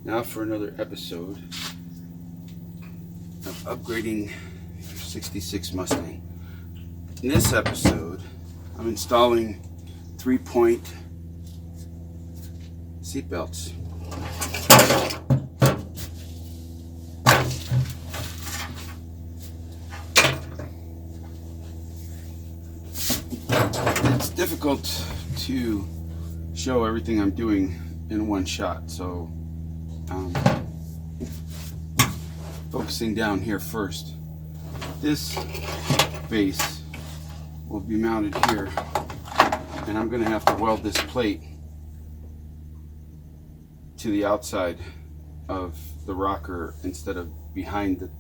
Now for another episode of upgrading your 66 Mustang. In this episode, I'm installing 3-point seatbelts. It's difficult to show everything I'm doing in one shot, so focusing down here first. This base will be mounted here, and I'm going to have to weld this plate to the outside of the rocker instead of behind the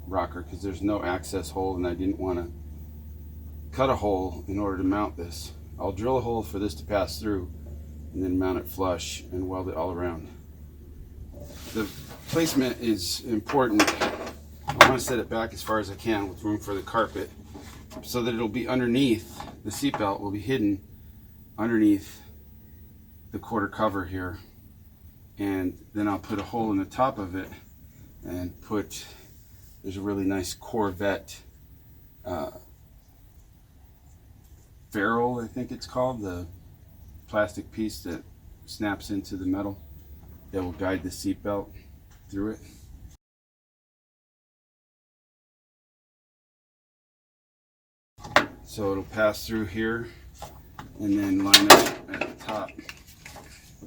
rocker, because there's no access hole and I didn't want to cut a hole in order to mount this. I'll drill a hole for this to pass through and then mount it flush and weld it all around. The placement is important. I want to set it back as far as I can with room for the carpet so that it'll be underneath, the seatbelt will be hidden underneath the quarter cover here, and then I'll put a hole in the top of it and there's a really nice Corvette ferrule, I think it's called, the plastic piece that snaps into the metal that will guide the seatbelt through it. So it'll pass through here and then line up at the top,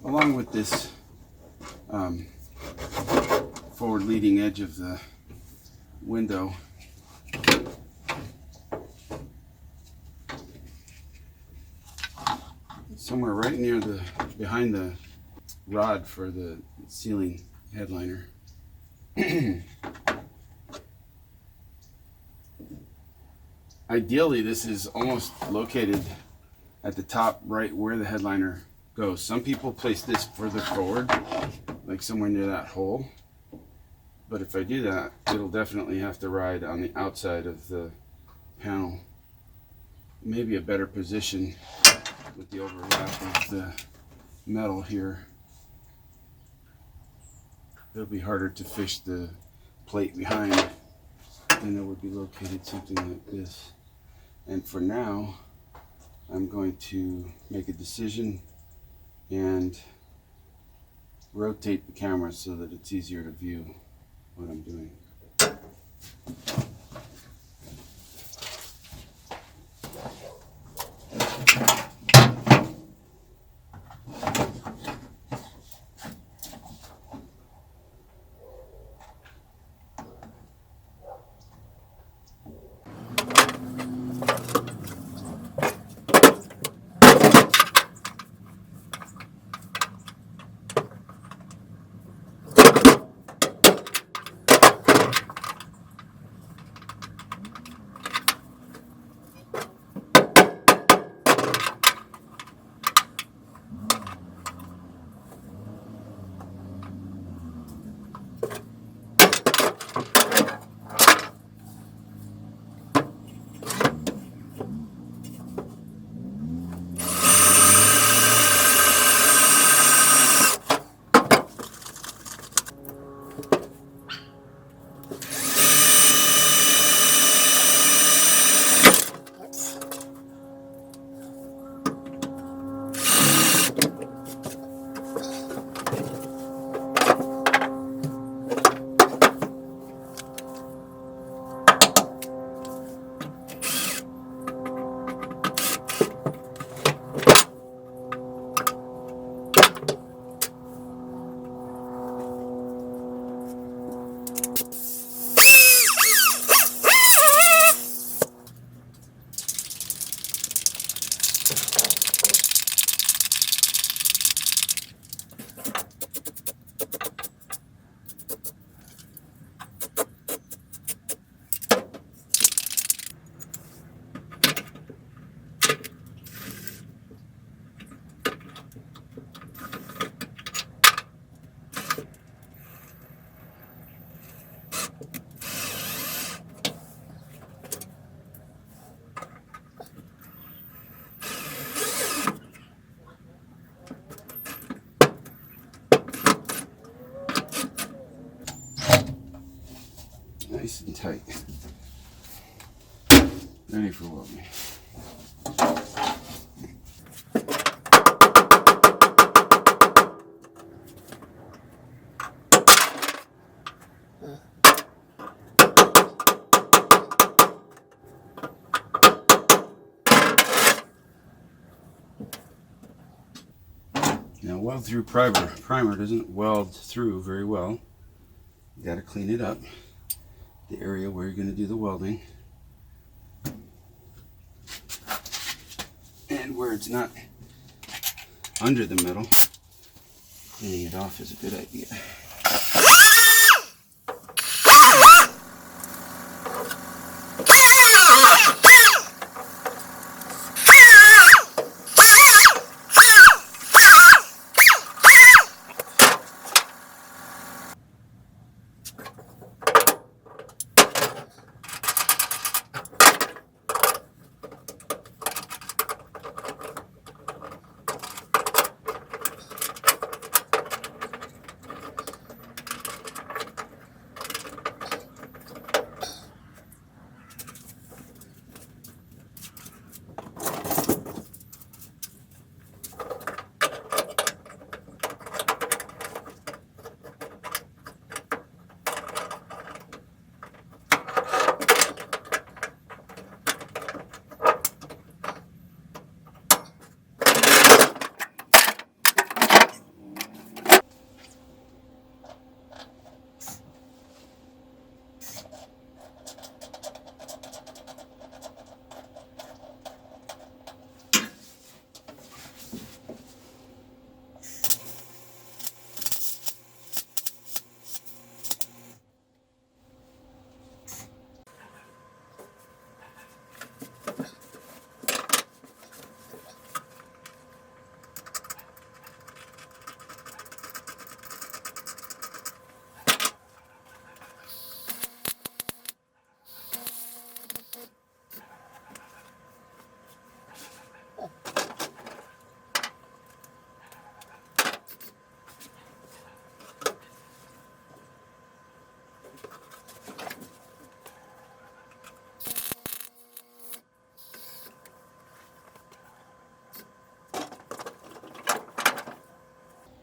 along with this forward leading edge of the window. Somewhere right near behind the rod for the ceiling headliner. Ideally, this is almost located at the top right where the headliner goes. Some people place this further forward, like somewhere near that hole. But if I do that, it'll definitely have to ride on the outside of the panel. Maybe a better position with the overlap of the metal here. It'll be harder to fish the plate behind than it would be located something like this. And for now, I'm going to make a decision and rotate the camera so that it's easier to view what I'm doing. Ready for welding. Now, weld through primer doesn't weld through very well. You got to clean it up, the area where you're going to do the welding, and where it's not under the metal. Cleaning it off is a good idea.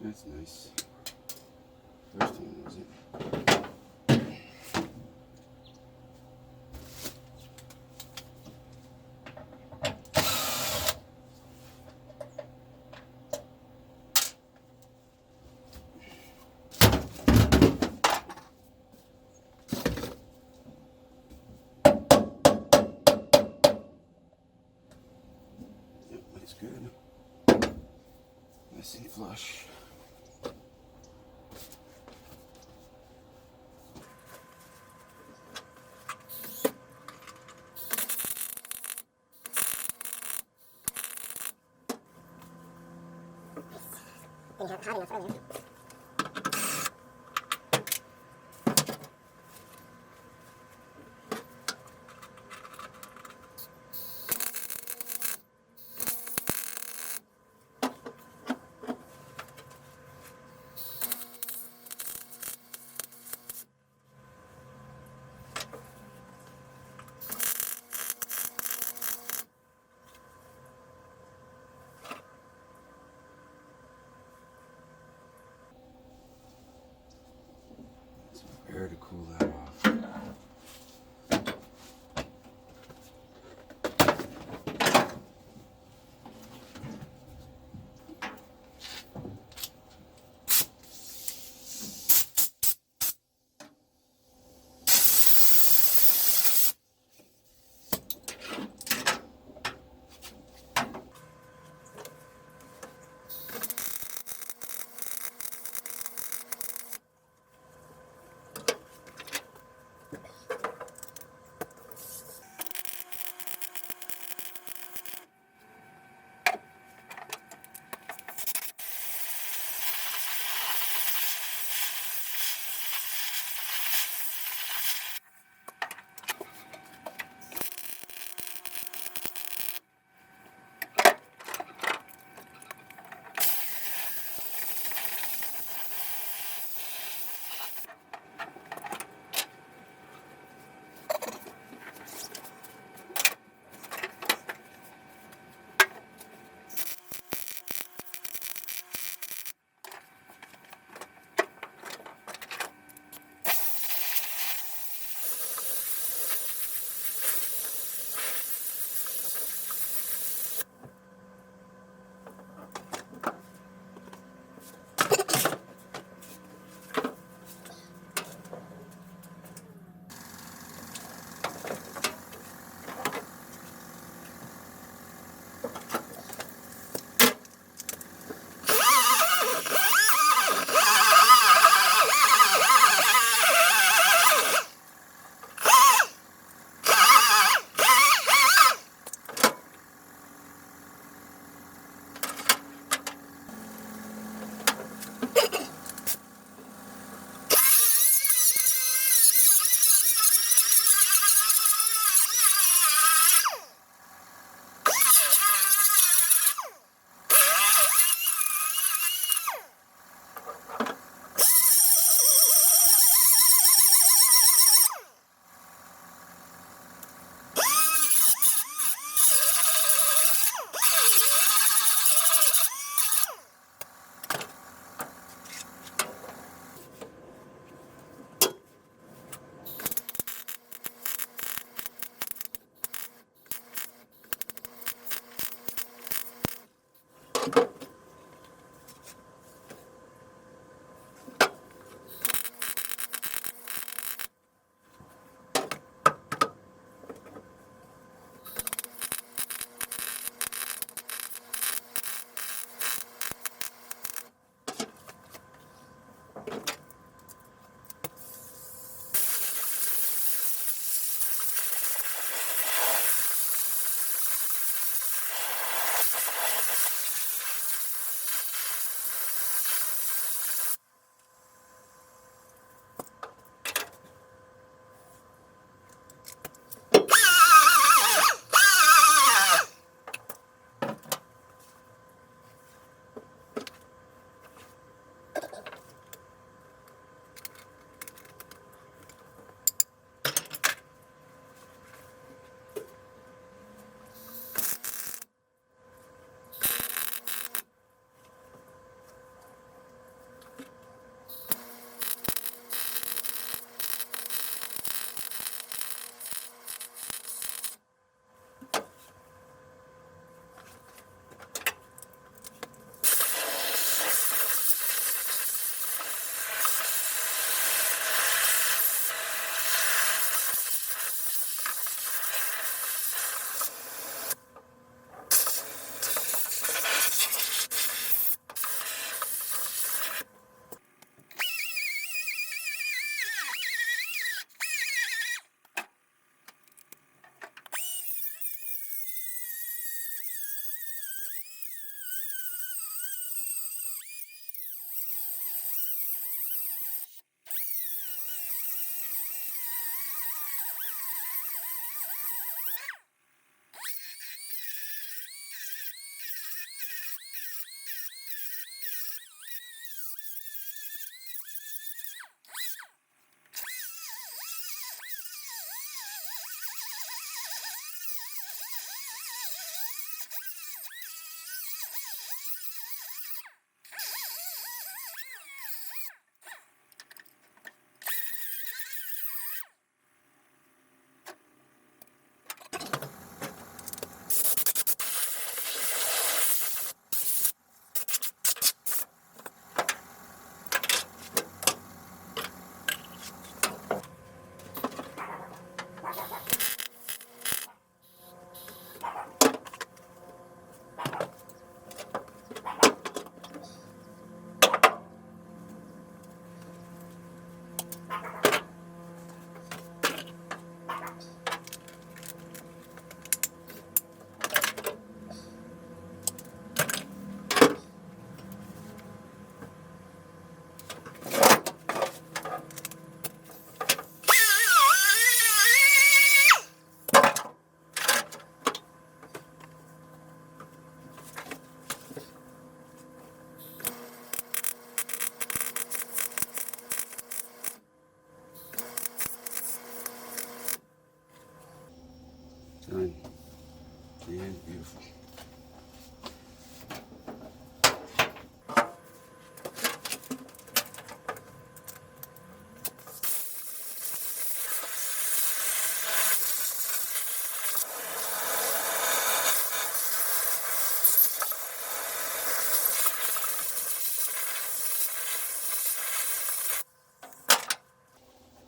That's nice. First one, was it? Yep, that's good. Nice and flush. Didn't have hot enough earlier. Air to cool that off. and beautiful.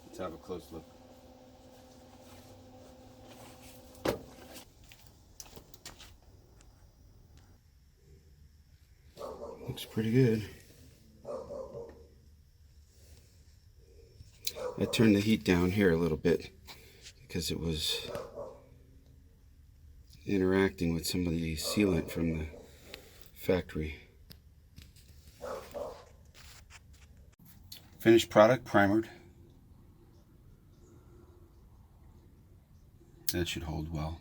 Let's have a close look. Looks pretty good. I turned the heat down here a little bit because it was interacting with some of the sealant from the factory. Finished product, primered. That should hold well.